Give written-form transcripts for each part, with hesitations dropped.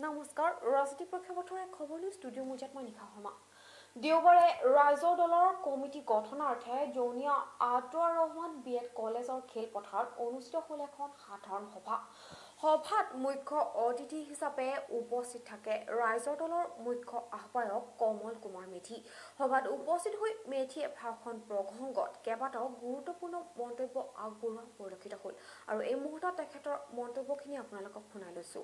নমস্কাৰ ৰাজনীতি প্ৰেক্ষাপটৰ এক খবৰলৈ ষ্টুডিঅ' মুজাত মই নিশা শৰ্মা দেওবাৰে ৰাইজৰ দলৰ কমিটি গঠনাৰ্থে জৌনিয়া আতৱাৰ ৰহমান বিএড কলেজৰ খেলপথাৰত অনুষ্ঠিত হ'ল এখন সাধাৰণ সভাত মুখ্য অতিথি হিচাপে উপস্থিত থাকে ৰাইজৰ দলৰ মুখ্য আহ্বায়ক কমল কুমাৰ মেধি সভাত উপস্থিত হৈ মেধিয়ে ভাষণ প্ৰসংগত কেইবাটাও গুৰুত্বপূৰ্ণ মন্তব্য আগবঢ়োৱা পৰিলক্ষিত হ'ল আৰু এই মুহূৰ্তত তেখেতৰ মন্তব্যখিনি আপোনালোকক শুনাই লৈছো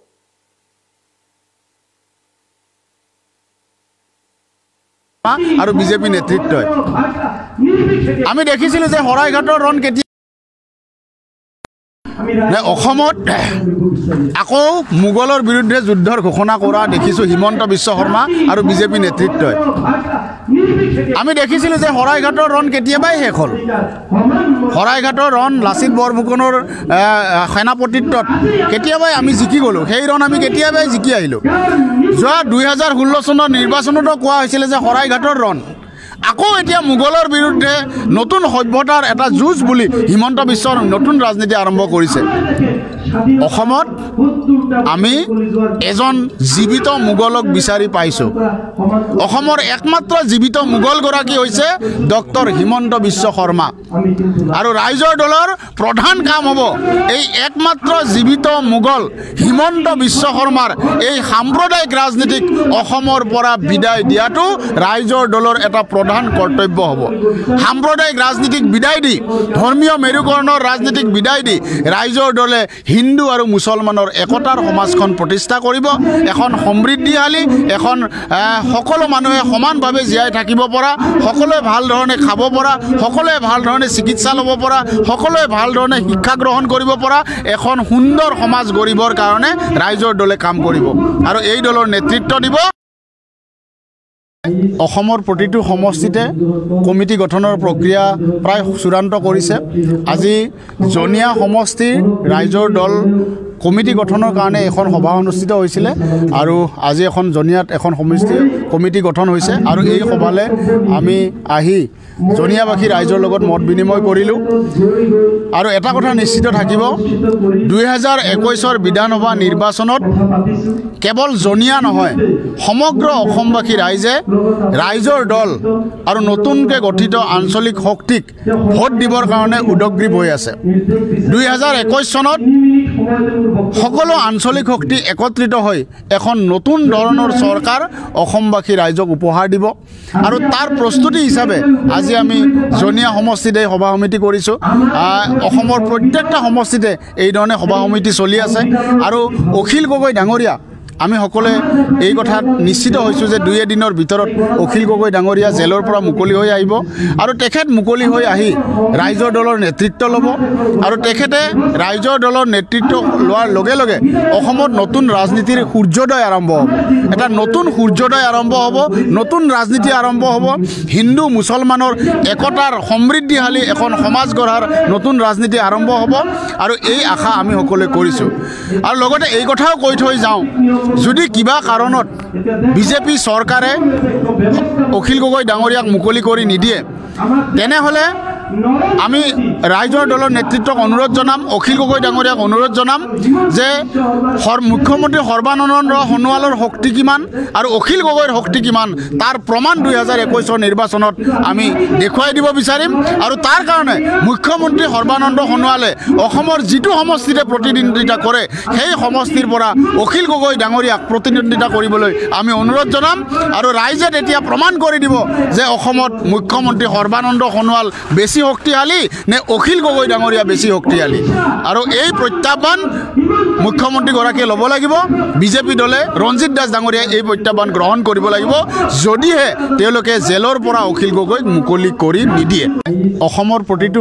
আৰু বিজেপি নেতৃত্বই আমি দেখিছিলো যে হৰাইঘাটৰ ৰণ কেতিয়া অসমত আকৌ মোগলৰ বিৰুদ্ধে যুদ্ধৰ ঘোষণা কৰা দেখিছো হিমন্ত বিশ্ব শৰ্মা আৰু বিজেপি নেতৃত্বই আমি দেখিছিলো যে হৰাইঘাটৰ ৰণ কেতিয়াবাই শেষ হ'ল হৰাইঘাটৰ ৰণ লাচিত বৰফুকনৰ সেনাপতিত্বত কেতিয়াবাই আমি জিকি গ'লো সেই ৰণ আমি কেতিয়াবাই জিকি আহিলো যোৱা 2016 চনৰ নিৰ্বাচনতো কোৱা হৈছিল যে হৰাইঘাটৰ ৰণ আকৌ এতিয়া মোগলৰ বিৰুদ্ধে নতুন সভ্যতাৰ এটা যুঁজ বুলি হিমন্ত বিশ্বৰ নতুন ৰাজনীতি আৰম্ভ কৰিছে অসমত আমি এজন জীৱিত মোগলক বিচাৰি পাইছো অসমৰ একমাত্ৰ জীৱিত মোগল গৰাকী হৈছে ডক্টৰ হিমন্ত বিশ্ব শৰ্মা আৰু ৰাইজৰ দলৰ প্ৰধান কাম হ'ব এই একমাত্ৰ জীৱিত মোগল হিমন্ত বিশ্ব শৰ্মাৰ এই সাম্প্ৰদায়িক ৰাজনীতিক অসমৰ পৰা বিদায় দিয়াটো ৰাইজৰ দলৰ এটা প্ৰধান কৰ্তব্য হ'ব সাম্প্ৰদায়িক ৰাজনীতিক বিদায় দি ধৰ্মীয় মেৰুকৰণৰ ৰাজনীতিক বিদায় দি ৰাইজৰ দলে হিন্দু আৰু মুছলমানৰ একতাৰ সমাজখন প্ৰতিষ্ঠা কৰিব এখন সমৃদ্ধিশালী এখন সকলো মানুহে সমানভাৱে জীয়াই থাকিব পৰা সকলোৱে ভাল ধৰণে খাব পৰা সকলোৱে ভাল ধৰণে চিকিৎসা ল'ব পৰা সকলোৱে ভাল ধৰণে শিক্ষা গ্ৰহণ কৰিব পৰা এখন সুন্দৰ সমাজ গঢ়িবৰ কাৰণে ৰাইজৰ দলে কাম কৰিব আৰু এই দলৰ নেতৃত্ব দিব অসমৰ প্ৰতিটো সমষ্টিতে কমিটি গঠনৰ প্ৰক্ৰিয়া প্ৰায় চূড়ান্ত কৰিছে আজি জনিয়া সমষ্টিৰ ৰাইজৰ দল কমিটি গঠনৰ কাৰণে এখন সভা অনুষ্ঠিত হৈছিলে আৰু আজি এখন জনিয়াত এখন সমষ্টি কমিটি গঠন হৈছে আৰু এই সভালৈ আমি আহি জনিয়াবাসী ৰাইজৰ লগত মত বিনিময় কৰিলোঁ আৰু এটা কথা নিশ্চিত থাকিব 2021 বিধানসভা নিৰ্বাচনত কেৱল জনিয়া নহয় সমগ্ৰ অসমবাসী ৰাইজৰ দল আৰু নতুনকৈ গঠিত আঞ্চলিক শক্তিক ভোট দিবৰ কাৰণে উদগ্ৰীৱ হৈ আছে 2021 চনত সকলো আঞ্চলিক শক্তি একত্ৰিত হৈ এখন নতুন ধৰণৰ চৰকাৰ অসমবাসী ৰাইজক উপহাৰ দিব আৰু তাৰ প্ৰস্তুতি হিচাপে আজি আমি জনিয়া সমষ্টিতে সভা সমিতি কৰিছোঁ অসমৰ প্ৰত্যেকটা সমষ্টিতে এই ধৰণে সভা সমিতি চলি আছে আৰু অখিল গগৈ ডাঙৰীয়া আমি সকলোৱে এই কথাত নিশ্চিত হৈছোঁ যে 2 দিনৰ ভিতৰত অখিল গগৈ ডাঙৰীয়া জেলৰ পৰা মুকলি হৈ আহিব আৰু তেখেত মুকলি হৈ আহি ৰাইজৰ দলৰ নেতৃত্ব ল'ব আৰু তেখেতে ৰাইজৰ দলৰ নেতৃত্ব লোৱাৰ লগে লগে অসমত নতুন ৰাজনীতিৰ সূৰ্যোদয় আৰম্ভ হ'ব এটা নতুন সূৰ্যোদয় আৰম্ভ হ'ব নতুন ৰাজনীতি আৰম্ভ হ'ব হিন্দু মুছলমানৰ একতাৰ সমৃদ্ধিশালী এখন সমাজ গঢ়াৰ নতুন ৰাজনীতি আৰম্ভ হ'ব আৰু এই আশা আমি সকলোৱে কৰিছোঁ আৰু লগতে এই কথাও কৈ থৈ যাওঁ যদি কিবা কাৰণত বিজেপি চৰকাৰে অখিল গগৈ ডাঙৰীয়াক মুকলি কৰি নিদিয়ে তেনেহ'লে আমি ৰাইজৰ দলৰ নেতৃত্বক অনুৰোধ জনাম অখিল গগৈ ডাঙৰীয়াক অনুৰোধ জনাম যে মুখ্যমন্ত্ৰী সৰ্বানন্দ সোণোৱালৰ শক্তি কিমান আৰু অখিল গগৈৰ শক্তি কিমান তাৰ প্ৰমাণ 2021 নিৰ্বাচনত আমি দেখুৱাই দিব বিচাৰিম আৰু তাৰ কাৰণে মুখ্যমন্ত্ৰী সৰ্বানন্দ সোণোৱালে অসমৰ যিটো সমষ্টিতে প্ৰতিদ্বন্দ্বিতা কৰে সেই সমষ্টিৰ পৰা অখিল গগৈ ডাঙৰীয়াক প্ৰতিদ্বন্দ্বিতা কৰিবলৈ আমি অনুৰোধ জনাম আৰু ৰাইজে তেতিয়া প্ৰমাণ কৰি দিব যে অসমত মুখ্যমন্ত্ৰী সৰ্বানন্দ সোণোৱাল বেছি শক্তিশালী নে অখিল গগৈ ডাঙৰীয়া বেছি শক্তিশালী আৰু এই প্ৰত্যাহ্বান মুখ্যমন্ত্ৰীগৰাকীয়ে ল'ব লাগিব বিজেপি দলে ৰঞ্জিত দাস ডাঙৰীয়াই এই প্ৰত্যাহ্বান গ্ৰহণ কৰিব লাগিব যদিহে তেওঁলোকে জেলৰ পৰা অখিল গগৈক মুকলি কৰি নিদিয়ে অসমৰ প্ৰতিটো